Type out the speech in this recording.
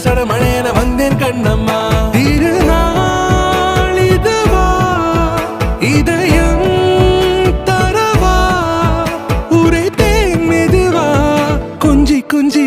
சட மழையன வந்தேன் கண்ணம்மா. திருநாள் இதுவா இதயம் தரவா உரைத்தேன் மெதுவா கொஞ்சி கொஞ்சி